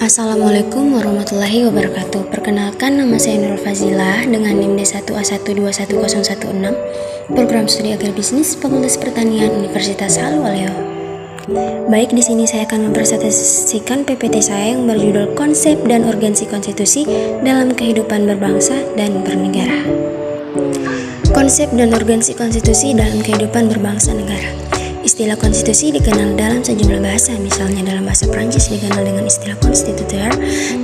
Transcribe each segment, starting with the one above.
Assalamualaikum warahmatullahi wabarakatuh. Perkenalkan, nama saya Nurul Fazilah dengan NIM D1A1211016, Program Studi Agribisnis Fakultas Pertanian Universitas Haluoleo. Baik, di sini saya akan mempresentasikan PPT saya yang berjudul Konsep dan Urgensi Konstitusi dalam Kehidupan Berbangsa dan Bernegara. Konsep dan urgensi konstitusi dalam kehidupan berbangsa negara. Istilah konstitusi dikenal dalam sejumlah bahasa, misalnya dalam bahasa Prancis dikenal dengan istilah constituteur,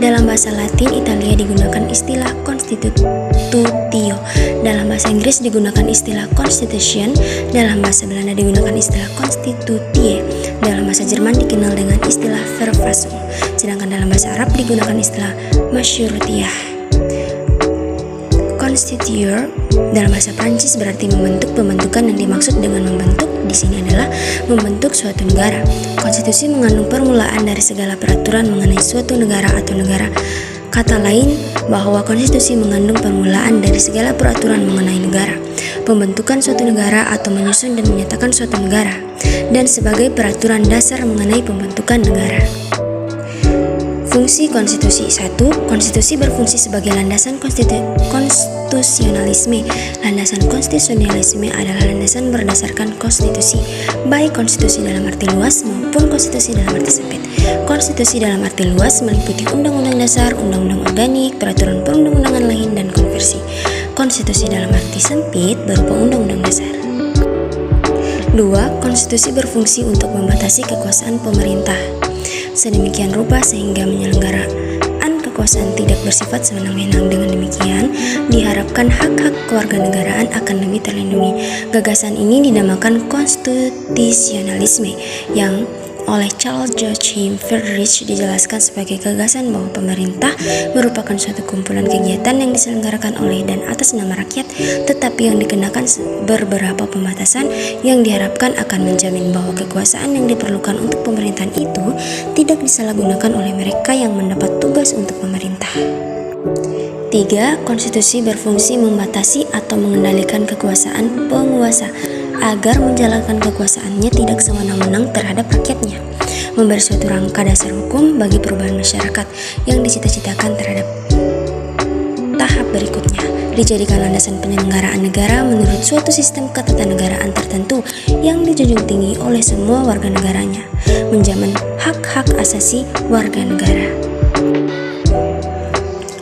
dalam bahasa Latin Italia digunakan istilah constitutio, dalam bahasa Inggris digunakan istilah constitution, dalam bahasa Belanda digunakan istilah constitutie, dalam bahasa Jerman dikenal dengan istilah Verfassung, sedangkan dalam bahasa Arab digunakan istilah masyurutiyah. Constituer dalam bahasa Prancis berarti membentuk. Pembentukan yang dimaksud dengan membentuk di sini adalah membentuk suatu negara. Konstitusi mengandung permulaan dari segala peraturan mengenai suatu negara atau negara. Kata lain bahwa konstitusi mengandung permulaan dari segala peraturan mengenai negara, pembentukan suatu negara atau menyusun dan menyatakan suatu negara, dan sebagai peraturan dasar mengenai pembentukan negara. Fungsi konstitusi. 1. Konstitusi berfungsi sebagai landasan konstitusionalisme. Landasan konstitusionalisme adalah landasan berdasarkan konstitusi, baik konstitusi dalam arti luas maupun konstitusi dalam arti sempit. Konstitusi dalam arti luas meliputi undang-undang dasar, undang-undang organik, peraturan perundang-undangan lain, dan konversi. Konstitusi dalam arti sempit berupa undang-undang dasar. 2. Konstitusi berfungsi untuk membatasi kekuasaan pemerintah sedemikian rupa sehingga penyelenggaraan kekuasaan tidak bersifat sewenang-wenang. Dengan demikian, diharapkan hak-hak kewarganegaraan akan lebih terlindungi. Gagasan ini dinamakan konstitusionalisme, yang oleh Charles Joachim Friedrich dijelaskan sebagai gagasan bahwa pemerintah merupakan suatu kumpulan kegiatan yang diselenggarakan oleh dan atas nama rakyat, tetapi yang dikenakan beberapa pembatasan yang diharapkan akan menjamin bahwa kekuasaan yang diperlukan untuk pemerintahan itu tidak disalahgunakan oleh mereka yang mendapat tugas untuk memerintah. 3. Konstitusi berfungsi membatasi atau mengendalikan kekuasaan penguasa agar menjalankan kekuasaannya tidak sewenang-wenang terhadap rakyatnya, memberi suatu rangka dasar hukum bagi perubahan masyarakat yang dicita-citakan terhadap tahap berikutnya, dijadikan landasan penyelenggaraan negara menurut suatu sistem ketatanegaraan tertentu yang dijunjung tinggi oleh semua warga negaranya, menjamin hak-hak asasi warga negara.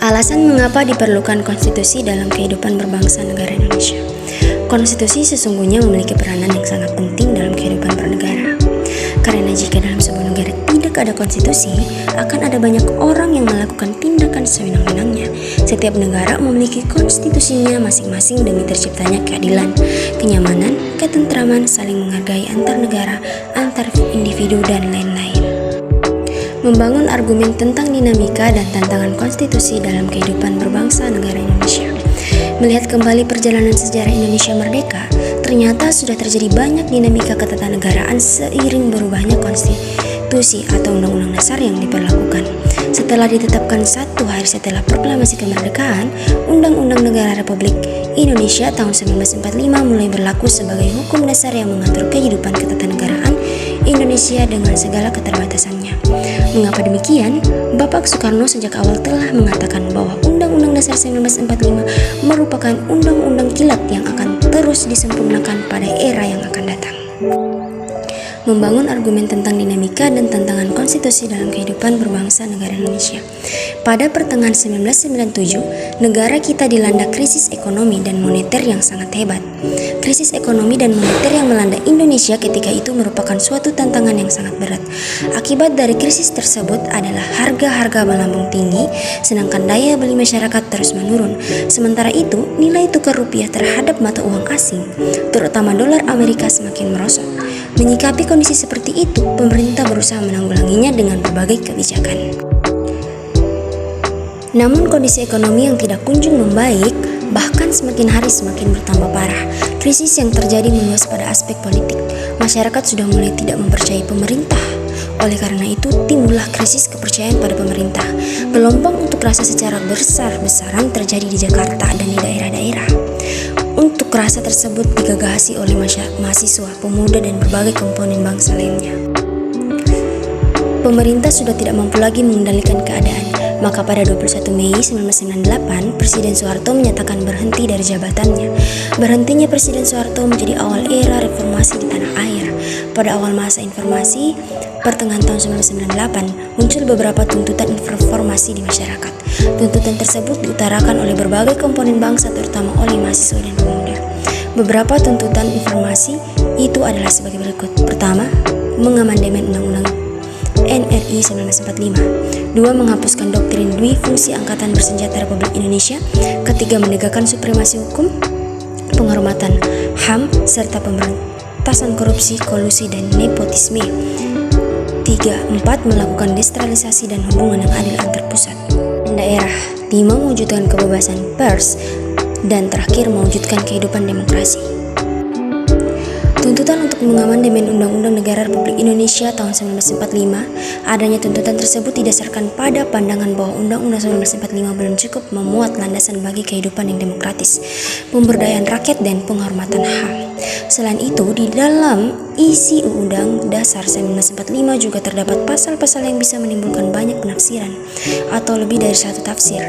Alasan mengapa diperlukan konstitusi dalam kehidupan berbangsa negara Indonesia. Konstitusi sesungguhnya memiliki peranan yang sangat penting dalam kehidupan bernegara. Karena jika dalam sebuah negara tidak ada konstitusi, akan ada banyak orang yang melakukan tindakan sewenang-wenangnya. Setiap negara memiliki konstitusinya masing-masing demi terciptanya keadilan, kenyamanan, ketentraman, saling menghargai antar negara, antar individu, dan lain-lain. Membangun argumen tentang dinamika dan tantangan konstitusi dalam kehidupan berbangsa negara Indonesia. Melihat kembali perjalanan sejarah Indonesia merdeka, ternyata sudah terjadi banyak dinamika ketatanegaraan seiring berubahnya konstitusi atau undang-undang dasar yang diperlakukan. Setelah ditetapkan 1 hari setelah proklamasi kemerdekaan, Undang-Undang Negara Republik Indonesia tahun 1945 mulai berlaku sebagai hukum dasar yang mengatur kehidupan ketatanegaraan Indonesia dengan segala keterbatasannya. Mengapa demikian? Bapak Soekarno sejak awal telah mengatakan bahwa Undang-Undang Dasar 1945 merupakan undang-undang kilat yang akan terus disempurnakan pada era yang akan datang. Membangun argumen tentang dinamika dan tantangan konstitusi dalam kehidupan berbangsa negara Indonesia. Pada pertengahan 1997, negara kita dilanda krisis ekonomi dan moneter yang sangat hebat. Krisis ekonomi dan moneter yang melanda Indonesia ketika itu merupakan suatu tantangan yang sangat berat. Akibat dari krisis tersebut adalah harga-harga melambung tinggi, sedangkan daya beli masyarakat terus menurun. Sementara itu, nilai tukar rupiah terhadap mata uang asing, terutama dolar Amerika, semakin merosot. Menyikapi kondisi seperti itu, pemerintah berusaha menanggulanginya dengan berbagai kebijakan. Namun kondisi ekonomi yang tidak kunjung membaik, bahkan semakin hari semakin bertambah parah. Krisis yang terjadi meluas pada aspek politik. Masyarakat sudah mulai tidak mempercayai pemerintah. Oleh karena itu, timbullah krisis kepercayaan pada pemerintah. Gelombang unjuk rasa secara besar-besaran terjadi di Jakarta dan di daerah-daerah. Unjuk rasa tersebut digagasi oleh mahasiswa, pemuda, dan berbagai komponen bangsa lainnya. pemerintah sudah tidak mampu lagi mengendalikan keadaan. Maka pada 21 Mei 1998, Presiden Soeharto menyatakan berhenti dari jabatannya. Berhentinya Presiden Soeharto menjadi awal era reformasi di tanah air. Pada awal masa informasi, pertengahan tahun 1998, muncul beberapa tuntutan reformasi di masyarakat. Tuntutan tersebut diutarakan oleh berbagai komponen bangsa, terutama oleh mahasiswa dan pemuda. Beberapa tuntutan informasi itu adalah sebagai berikut. Pertama, mengamandemen Undang-Undang NRI 1945. 2. Menghapuskan doktrin dwi fungsi Angkatan Bersenjata Republik Indonesia. Ketiga, menegakkan supremasi hukum, penghormatan HAM, serta pemberantasan korupsi, kolusi, dan nepotisme. 3. 4. Melakukan desentralisasi dan hubungan yang adil antar pusat dan daerah. 5. Mewujudkan kebebasan pers. Dan terakhir, mewujudkan kehidupan demokrasi. Tuntutan untuk mengamandemen Undang-Undang Negara Republik Indonesia tahun 1945. Adanya tuntutan tersebut didasarkan pada pandangan bahwa Undang-Undang 1945 belum cukup memuat landasan bagi kehidupan yang demokratis, pemberdayaan rakyat, dan penghormatan HAM. Selain itu, di dalam isi Undang Dasar 1945 juga terdapat pasal-pasal yang bisa menimbulkan banyak penafsiran atau lebih dari satu tafsir,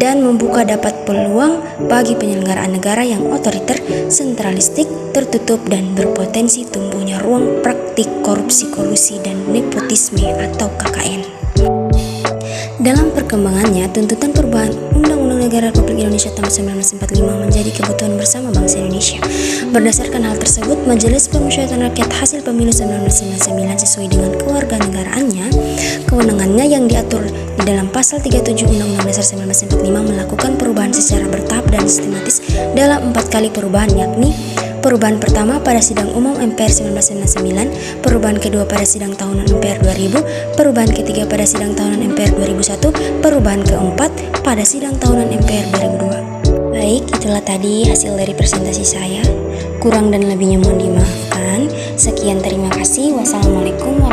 dan membuka dapat peluang bagi penyelenggaraan negara yang otoriter, sentralistik, tertutup, dan berpotensi tumbuhnya ruang praktik korupsi, kolusi, dan nepotisme atau KKN. Dalam perkembangannya, tuntutan perubahan Undang-Undang Negara Republik Indonesia tahun 1945 menjadi kebutuhan bersama bangsa Indonesia. Berdasarkan hal tersebut, Majelis Permusyawaratan Rakyat hasil pemilu 1999 sesuai dengan kewarganegaraannya, kewenangannya yang diatur di dalam pasal 37 Undang-Undang Dasar 1945 melakukan perubahan secara bertahap dan sistematis dalam 4 kali perubahan, yakni perubahan pertama pada sidang umum MPR 1999, perubahan kedua pada sidang tahunan MPR 2000, perubahan ketiga pada sidang tahunan MPR 2001, perubahan keempat pada sidang tahunan MPR 2002. Baik, itulah tadi hasil dari presentasi saya. Kurang dan lebihnya mohon dimaafkan. Sekian, terima kasih. Wassalamualaikum warahmatullahi wabarakatuh.